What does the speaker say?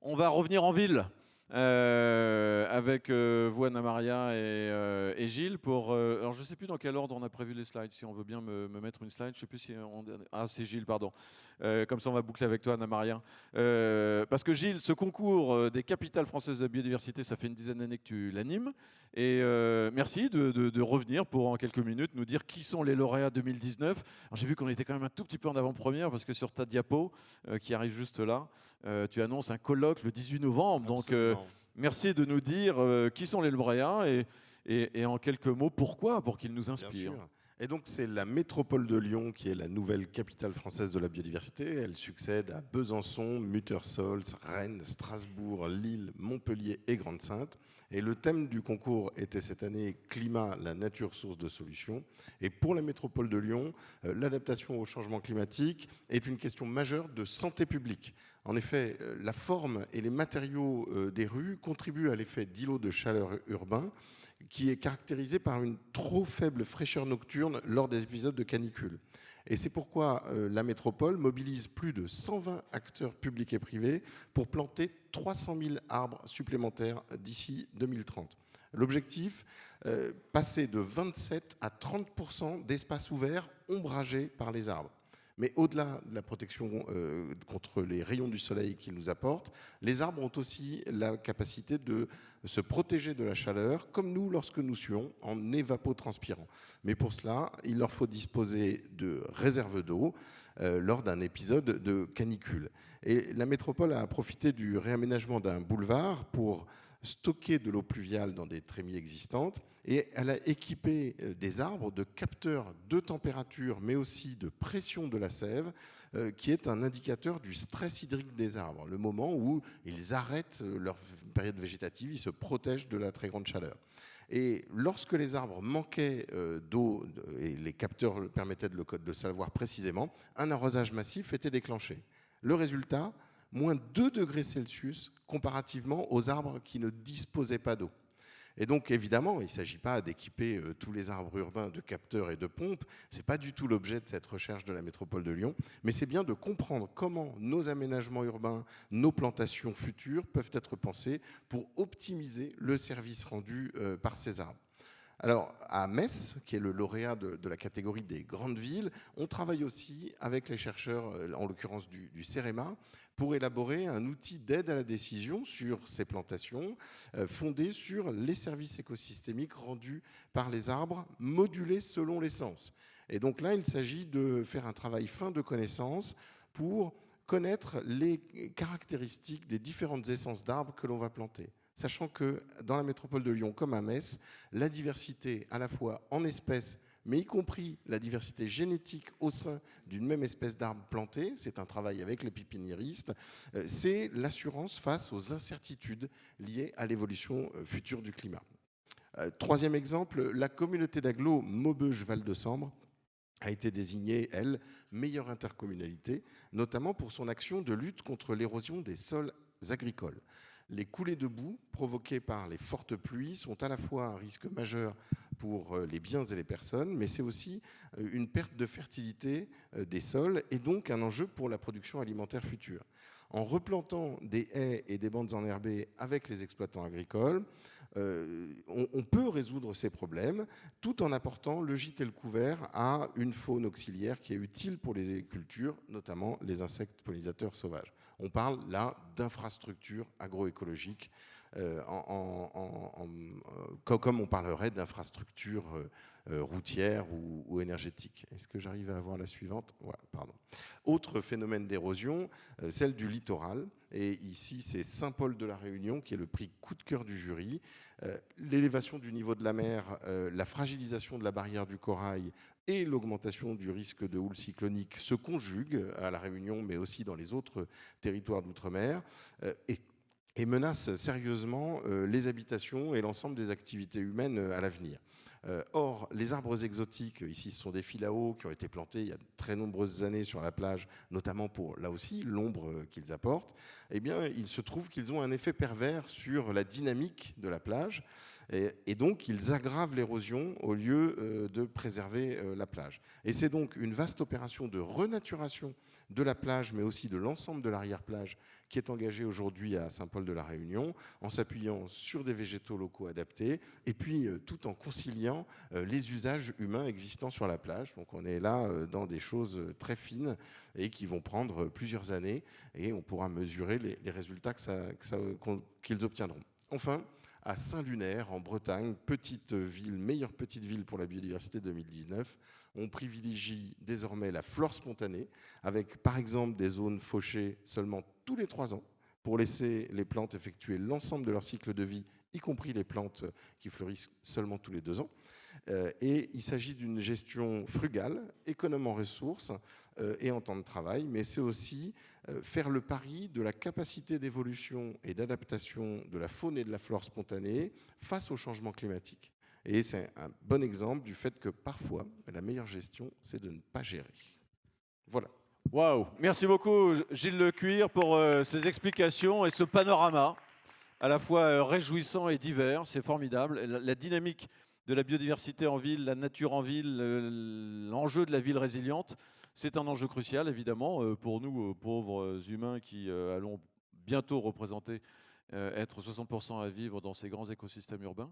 On va revenir en ville avec vous, Anna Maria et Gilles. Alors, je ne sais plus dans quel ordre on a prévu les slides. Si on veut bien me mettre une slide, je ne sais plus si Ah, c'est Gilles, pardon. Comme ça, on va boucler avec toi, Anna Maria. Parce que Gilles, ce concours des capitales françaises de la biodiversité, ça fait une dizaine d'années que tu l'animes. Et merci de revenir pour, en quelques minutes, nous dire qui sont les lauréats 2019. Alors, j'ai vu qu'on était quand même un tout petit peu en avant-première parce que sur ta diapo, qui arrive juste là, tu annonces un colloque le 18 novembre. Donc, Absolument. merci de nous dire qui sont les lauréats et en quelques mots pourquoi, pour qu'ils nous Bien inspirent. sûr. Et donc, c'est la métropole de Lyon qui est la nouvelle capitale française de la biodiversité. Elle succède à Besançon, Muttersol, Rennes, Strasbourg, Lille, Montpellier et Grande-Synthe. Et le thème du concours était cette année Climat, la nature, source de solutions. Et pour la métropole de Lyon, l'adaptation au changement climatique est une question majeure de santé publique. En effet, la forme et les matériaux des rues contribuent à l'effet d'îlot de chaleur urbain, qui est caractérisé par une trop faible fraîcheur nocturne lors des épisodes de canicule. Et c'est pourquoi la métropole mobilise plus de 120 acteurs publics et privés pour planter 300 000 arbres supplémentaires d'ici 2030. L'objectif, passer de 27 à 30% d'espaces ouverts ombragés par les arbres. Mais au-delà de la protection contre les rayons du soleil qu'ils nous apportent, les arbres ont aussi la capacité de se protéger de la chaleur, comme nous lorsque nous suons, en évapotranspirant. Mais pour cela, il leur faut disposer de réserves d'eau lors d'un épisode de canicule. Et la métropole a profité du réaménagement d'un boulevard pour stocker de l'eau pluviale dans des trémies existantes, et elle a équipé des arbres de capteurs de température mais aussi de pression de la sève, qui est un indicateur du stress hydrique des arbres, le moment où ils arrêtent leur période végétative, ils se protègent de la très grande chaleur. Et lorsque les arbres manquaient d'eau, et les capteurs permettaient de le savoir précisément, un arrosage massif était déclenché. Le résultat, moins 2 degrés Celsius comparativement aux arbres qui ne disposaient pas d'eau. Et donc, évidemment, il ne s'agit pas d'équiper tous les arbres urbains de capteurs et de pompes. Ce n'est pas du tout l'objet de cette recherche de la métropole de Lyon. Mais c'est bien de comprendre comment nos aménagements urbains, nos plantations futures peuvent être pensées pour optimiser le service rendu par ces arbres. Alors, à Metz, qui est le lauréat de la catégorie des grandes villes, on travaille aussi avec les chercheurs, en l'occurrence du CEREMA, pour élaborer un outil d'aide à la décision sur ces plantations, fondé sur les services écosystémiques rendus par les arbres, modulés selon l'essence. Et donc là, il s'agit de faire un travail fin de connaissance pour connaître les caractéristiques des différentes essences d'arbres que l'on va planter. Sachant que dans la métropole de Lyon comme à Metz, la diversité à la fois en espèces, mais y compris la diversité génétique au sein d'une même espèce d'arbre planté, c'est un travail avec les pépiniéristes, c'est l'assurance face aux incertitudes liées à l'évolution future du climat. Troisième exemple, la communauté d'agglo Maubeuge-Val de Sambre a été désignée, elle, meilleure intercommunalité, notamment pour son action de lutte contre l'érosion des sols agricoles. Les coulées de boue provoquées par les fortes pluies sont à la fois un risque majeur pour les biens et les personnes, mais c'est aussi une perte de fertilité des sols et donc un enjeu pour la production alimentaire future. En replantant des haies et des bandes enherbées avec les exploitants agricoles, on peut résoudre ces problèmes tout en apportant le gîte et le couvert à une faune auxiliaire qui est utile pour les cultures, notamment les insectes pollinisateurs sauvages. On parle là d'infrastructures agroécologiques, comme on parlerait d'infrastructures routières ou énergétiques. Est-ce que j'arrive à avoir la suivante ? Voilà, pardon. Autre phénomène d'érosion, celle du littoral. Et ici, c'est Saint-Paul de la Réunion qui est le prix coup de cœur du jury. L'élévation du niveau de la mer, la fragilisation de la barrière du corail et l'augmentation du risque de houle cyclonique se conjuguent à la Réunion, mais aussi dans les autres territoires d'outre-mer, et menacent sérieusement les habitations et l'ensemble des activités humaines à l'avenir. Or, les arbres exotiques, ici ce sont des philao qui ont été plantés il y a de très nombreuses années sur la plage, notamment pour, là aussi, l'ombre qu'ils apportent, eh bien, il se trouve qu'ils ont un effet pervers sur la dynamique de la plage. Et donc, ils aggravent l'érosion au lieu de préserver la plage. Et c'est donc une vaste opération de renaturation de la plage, mais aussi de l'ensemble de l'arrière-plage, qui est engagée aujourd'hui à Saint-Paul-de-la-Réunion, en s'appuyant sur des végétaux locaux adaptés, et puis tout en conciliant les usages humains existants sur la plage. Donc on est là dans des choses très fines et qui vont prendre plusieurs années, et on pourra mesurer les résultats qu'ils obtiendront. Enfin, à Saint-Lunaire, en Bretagne, petite ville, meilleure petite ville pour la biodiversité 2019. On privilégie désormais la flore spontanée, avec par exemple des zones fauchées seulement tous les 3 ans, pour laisser les plantes effectuer l'ensemble de leur cycle de vie, y compris les plantes qui fleurissent seulement tous les 2 ans. Et il s'agit d'une gestion frugale, économe en ressources et en temps de travail, mais c'est aussi faire le pari de la capacité d'évolution et d'adaptation de la faune et de la flore spontanée face au changement climatique. Et c'est un bon exemple du fait que parfois, la meilleure gestion, c'est de ne pas gérer. Voilà. Waouh! Merci beaucoup, Gilles Lecuir, pour ces explications et ce panorama à la fois réjouissant et divers. C'est formidable. La dynamique de la biodiversité en ville, la nature en ville, l'enjeu de la ville résiliente, c'est un enjeu crucial, évidemment, pour nous, pauvres humains qui allons bientôt représenter être 60% à vivre dans ces grands écosystèmes urbains.